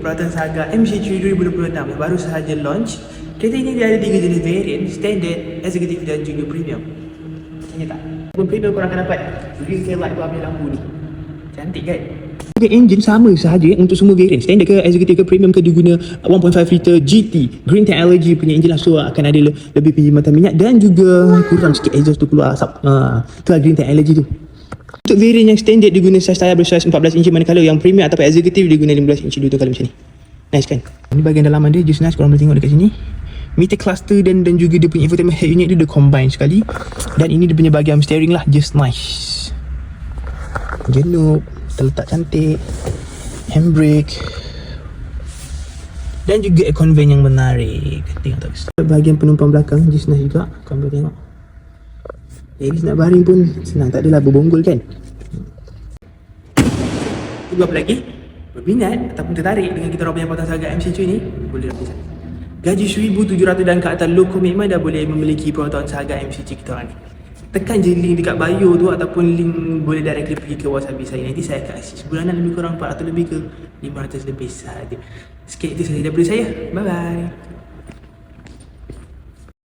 Proton Saga MC3 2026 yang baru sahaja launch. Kereta ini dia ada 3 jenis variant, standard, executive dan juga premium. Cantik tak? Pun premium korang akan dapat green tail light tu ambil lampu ni. Cantik kan? Engine sama sahaja untuk semua variant, standard ke, executive ke, premium ke, dia guna 1.5 liter GT Green Technology punya engine lah. So akan ada lebih penjimatan minyak dan juga kurang sikit exhaust tu keluar asap. Itulah Green Technology tu. Untuk variant yang standard dia guna size tayar bersaiz 14 inci, manakala yang premium ataupun executive dia guna 15 inci 2 kali macam ni. Nice kan? Ini bahagian dalaman dia just nice, korang boleh tengok dekat sini. Meter cluster dan juga dia punya infotainment head unit dia combine sekali. Dan ini dia punya bahagian steering lah, just nice. Jenup, terletak cantik. Handbrake. Dan juga aircon vent yang menarik. Tengok tak? Bahagian penumpang belakang just nice juga. Korang boleh tengok. Jadi nak baring pun senang, tak adalah berbonggol kan. Tunggu apa lagi? Berminat ataupun tertarik dengan kita orang punya Proton Saga MC3 ni, boleh dapatkan. Gaji RM1,700 dan ke atas low commitment dah boleh memiliki Proton Saga MC3 kita orang ni. Tekan je link dekat bio tu ataupun link boleh directly pergi ke WhatsApp saya. Nanti saya akan assist. Bulanan lebih kurang 400 lebih ke 500 lebih sahaja. Sikit itu sahaja daripada saya. Bye bye.